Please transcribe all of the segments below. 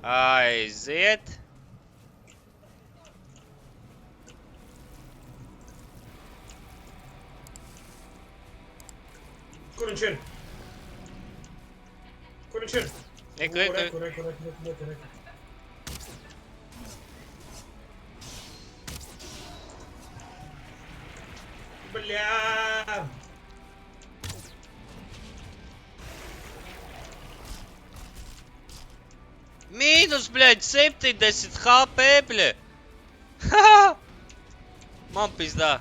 Aiziet. Kur viņš ir? Kur viņš ir? Reku. Bļā! Mīnus, bļaļ, 70 HP, bļa. Haha. Man pizdā.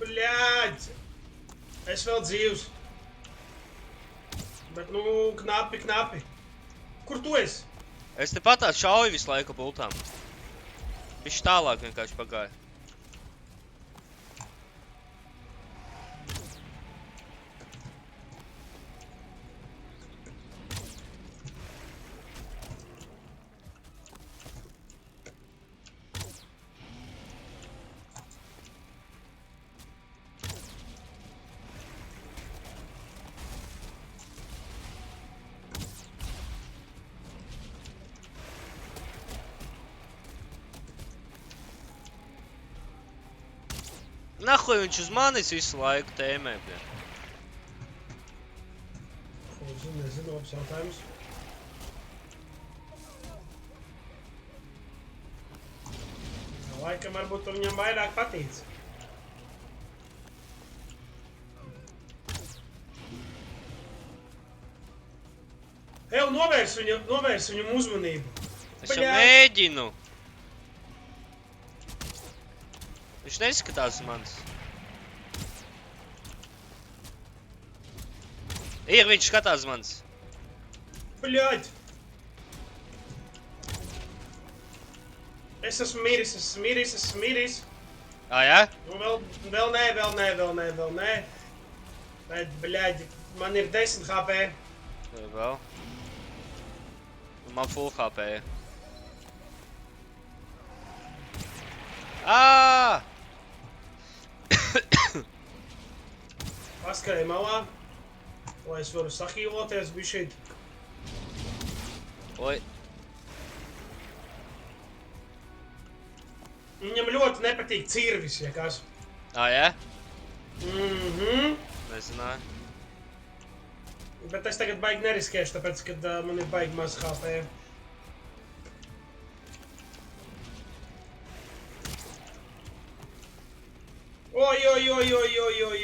Bļāģ! Es vēl dzīvs. Bet, nu, knapi. Kur tu esi? Es te patās šauju visu laiku bultām. Viņš tālāk vienkārši pagāja. Nahuj viņš uz manis visu laiku tēmē, bļa. Nezinu, labs jautājums. Laikam varbūt tu viņam vairāk patīc. Eju, novērs viņam uzmanību. Es jau mēģinu. Viņš neskatās uz manis. Ir, viņš skatās uz manis. Bļaļ! Es esmu miris. Jā? Nu, vēl nē. Bet, bļaļ, man ir 10 HP. Vēl. Man full HP. Aaaa! Paskrēju malā, lai es varu sahīloties bišķīt. Oi. Viņam ļoti nepatīk cirvis, ja kas. Jā? Mhm. Nezināju. Bet es tagad baigi neriskēšu, tāpēc, kad man ir baigi maz HP.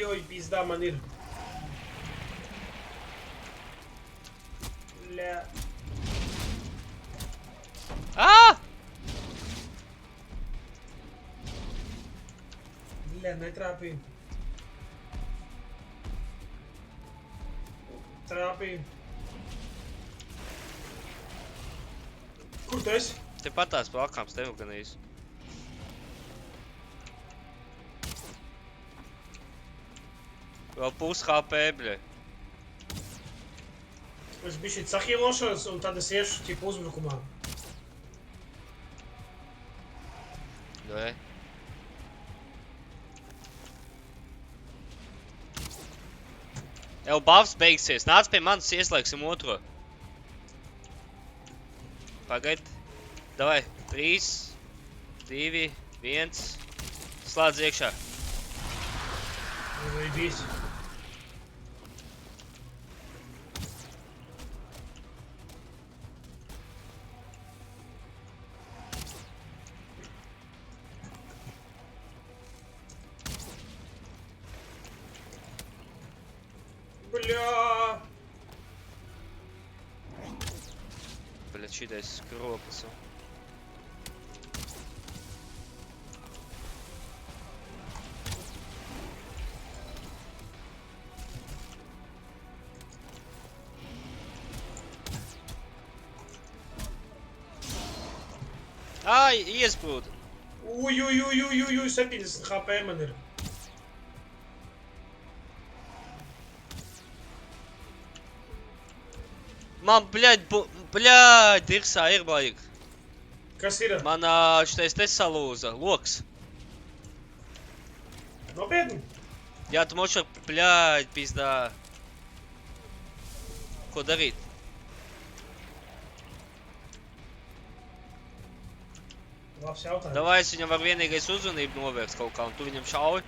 Oj, pizdā man ir. Bļā. Ā! Bļā, netrāpīju. Trāpīju. Kur tu esi? Te patās plakāms tev gan īsti. Vēl pus HP, bļa. Es bišķīt sahīlošos un tad es iešu ķipu uzbrukumā. Nē. Jau buffs beigsies. Nāc pie manis, ieslēgsim otro. Pagaid. Davai. 3, 2, 1. Slādz iekšā. Vai bijis? Bļā! Bļa, šitais skropas. Ai, iesprūda. Uj, 70 HP man ir. Man, bļaļ, dirsā ir baigi. Kas ir? Man šitais te salūza, loks. Nopietni? Jā, tu močak, bļaļ, pizdā. ko darīt. Labs jautājums. Davai es viņam varu vienīgais uzmanību novērst kaut kā, un tu viņam šauji.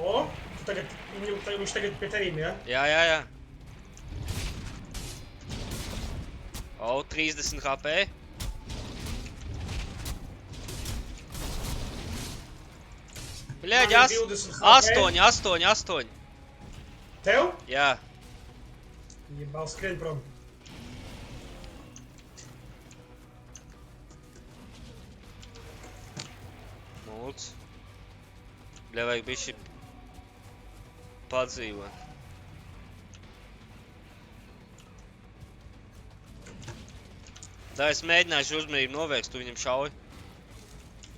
O, viņš tagad pie tevīm, ja? Jā. O, 30 HP. Bļaģ, Man ir 20 HP. 8. Tev? Jā. Jebal skrien prom. Mūc. Bļa, vajag bišķi padzīvot. Tā es mēģināšu uzmanību novērst, tu viņam šauji.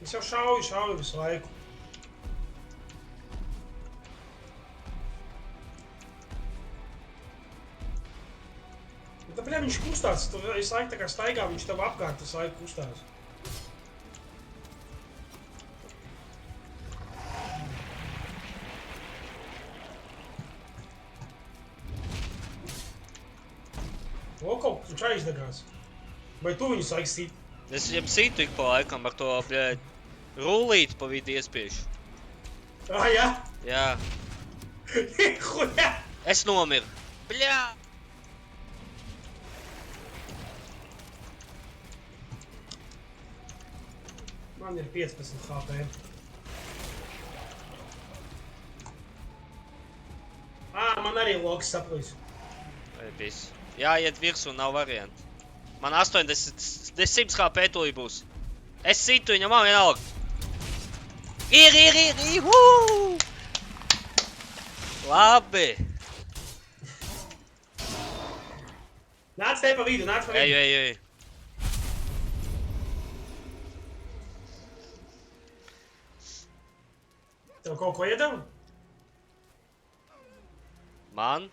Es jau šauju visu laiku. Bet, bļa, viņš kustās, tu visu laiku tā kā staigā, viņš tev apkārt visu laiku kustās. O, kaut kas viņš aizdegās. Vai tu viņus laiks sit? Es viņam situ ik pa laikam ar to, bļaļ, rullīti pa vidu iespiešu. Ah, jā? Jā. Huļā! Es nomiru. Bļā! Man ir 15 HP. Man arī loks saplīs. Vai bis. Jāiet virsū, nav varianti. Man 80, 100 HP tūlī būs. Es situ viņam, man vienalga. Ir, hū! Labi. Nāc te pa vidu, nāc pa vidu. Ej. Tev kaut ko iedevu? Man?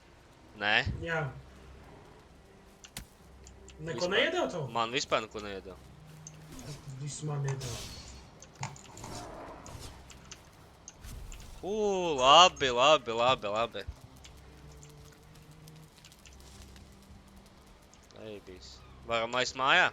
Nē. Jā. Neko neiedevu tev? Man vispār neko neiedeva. Visu man iedevu. Labi. Ej, bijis. Varam laist mājā?